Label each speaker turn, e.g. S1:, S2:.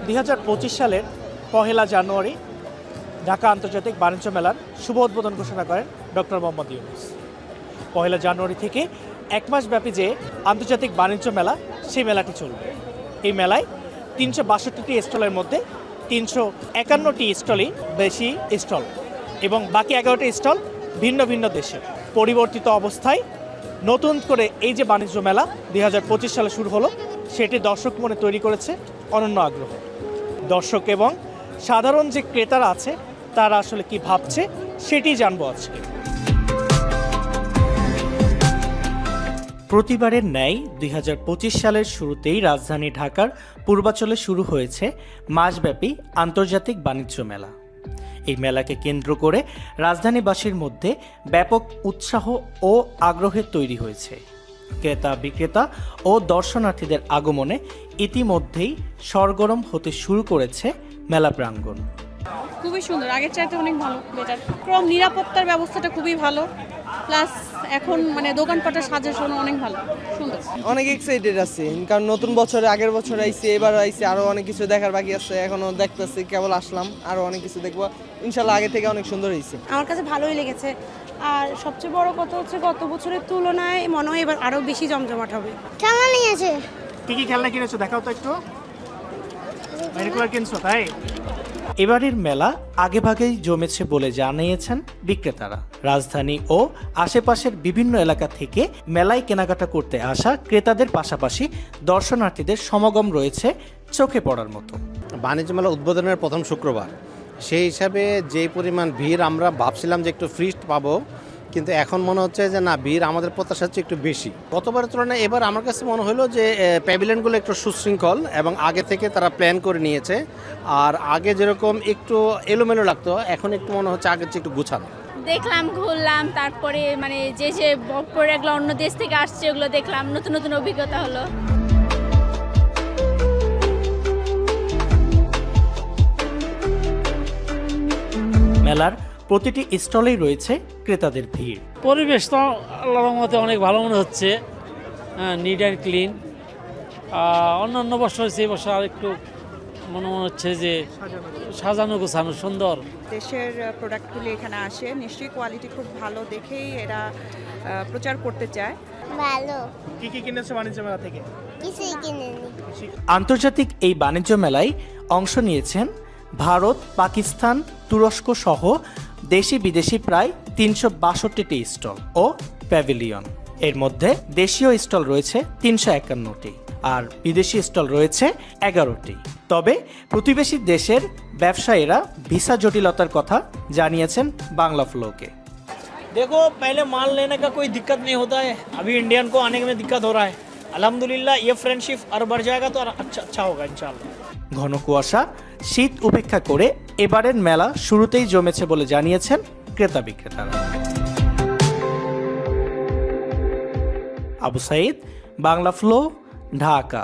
S1: 2025 সালের 1 জানুয়ারি ঢাকা আন্তর্জাতিক বাণিজ্য মেলার শুভ উদ্বোধন ঘোষণা করেন ডক্টর মোহাম্মদ ইউনূস। 1 জানুয়ারি থেকে 1 মাস ব্যাপী যে আন্তর্জাতিক বাণিজ্য মেলা, সেই মেলাটি চলবে। এই মেলায় 362টি স্টলের মধ্যে 351টি স্টলই দেশি স্টল এবং বাকি 11টি স্টল ভিন্ন ভিন্ন দেশের। পরিবর্তিত অবস্থায় নতুন করে এই যে বাণিজ্য মেলা 2025 সালে শুরু হলো, সেটি দর্শক মনে তৈরি করেছে অনন্য আগ্রহ। দর্শক এবং সাধারণ যে ক্রেতারা আছে তারা আসলে কি ভাবছে সেটি জানবো আজকে। প্রতিবারের ন্যায় 2025 সালের শুরুতেই রাজধানী ঢাকার পূর্বাঞ্চলে শুরু হয়েছে মাসব্যাপী আন্তর্জাতিক বাণিজ্য মেলা। এই মেলাকে কেন্দ্র করে রাজধানীবাসীর মধ্যে ব্যাপক উৎসাহ ও আগ্রহের তৈরি হয়েছে। ক্রেতা বিক্রেতা ও দর্শনার্থীদের আগমনে ইতিমধ্যেই সরগরম হতে শুরু করেছে মেলা প্রাঙ্গণ।
S2: খুবই সুন্দর, আগের চাইতে অনেক ভালো, বেটার। ক্রম নিরাপত্তার ব্যবস্থাটা খুবই ভালো, প্লাস এখন দোকানপাটের সাজেশন অনেক ভালো, সুন্দর।
S3: অনেক এক্সাইটেড আছি, কারণ নতুন বছরে আগের বছর আইছি, এবার আইছি, আরো অনেক কিছু দেখার বাকি আছে, এখনো দেখতেছি, কেবল আসলাম, আরো অনেক কিছু দেখবো ইনশাল্লাহ। আগে থেকে অনেক সুন্দর হয়েছে,
S4: আমার কাছে ভালোই লেগেছে। আর সবচেয়ে বড় কথা হচ্ছে গত বছরের তুলনায় মনে হয় এবার আরো বেশি জমজমাট হবে।
S5: খেলনা নিয়েছে।
S1: কি কি খেলনা কিনেছো দেখাও তো একটু। রেগুলার কিনছো তাই? এবারের মেলা আগেভাগেই জমেছে বলে জানিয়েছেন বিক্রেতারা। রাজধানী ও আশেপাশের বিভিন্ন এলাকা থেকে মেলায় কেনাকাটা করতে আসা ক্রেতাদের পাশাপাশি দর্শনার্থীদের সমাগম রয়েছে চোখে পড়ার মতো।
S6: বাণিজ্য মেলা উদ্বোধনের প্রথম শুক্রবার, সেই হিসাবে যে পরিমাণ ভিড় আমরা ভাবছিলাম যে একটু ফ্রি পাবো, কিন্তু এখন মনে হচ্ছে যে না, ভিড় আমাদের প্রত্যাশার চেয়ে একটু বেশি। গতবারের তুলনায় এবার আমার কাছে মনে হলো যে প্যাভিলিয়নগুলো একটু সুশৃঙ্খল এবং আগে থেকে তারা প্ল্যান করে নিয়েছে। আর আগে যেরকম একটু এলোমেলো লাগতো, এখন একটু মনে হচ্ছে আগের চেয়ে একটু গুছানো।
S7: দেখলাম, ঘুরলাম, তারপরে যে প্রোডাক্টগুলো অন্য দেশ থেকে আসছে ওগুলো দেখলাম, নতুন নতুন অভিজ্ঞতা হলো।
S1: মেলার প্রতিটি স্টলেই রয়েছে ক্রেতাদের ভিড়।
S8: পরিবেশ তো আল্লাহর রহমতে অনেক ভালো মনে হচ্ছে, নিট অ্যান্ড ক্লিন। অন্যান্য বছর সেই বছর আর একটু মনে হচ্ছে যে সাজানো গোছানো সুন্দর।
S9: দেশের প্রোডাক্টগুলি এখানে আসে, নিশ্চয়ই কোয়ালিটি খুব ভালো দেখেই এরা প্রচার করতে চায়।
S5: ভালো।
S1: কি কি কিনেছো বাণিজ্য মেলা থেকে?
S5: কিছুই কিনিনি।
S1: আন্তর্জাতিক এই বাণিজ্য মেলায় অংশ নিয়েছেন ভারত, পাকিস্তান, তুরস্ক সহ দেশি বিদেশি প্রায় 362টি স্টল ও প্যাভিলিয়ন। এর মধ্যে দেশীয় স্টল রয়েছে 351টি আর বিদেশি স্টল রয়েছে 11টি। তবে প্রতিবেশী দেশের ব্যবসায়ীরা ভিসা জটিলতার কথা জানিয়েছেন বাংলা ফ্লোকে।
S10: देखो पहले माल लेने का कोई दिक्कत नहीं होता है, अभी इंडियन को आने में दिक्कत हो रहा है। अल्हम्दुलिल्लाह ये फ्रेंडशिप और बढ़ जाएगा तो अच्छा होगा इंशाल्लाह।
S1: ঘন কুয়াশা, শীত উপেক্ষা করে এবারের মেলা শুরুতেই জমেছে বলে জানিয়েছেন ক্রেতা বিক্রেতারা। আবু সাইদ, বাংলা ফ্লো, ঢাকা।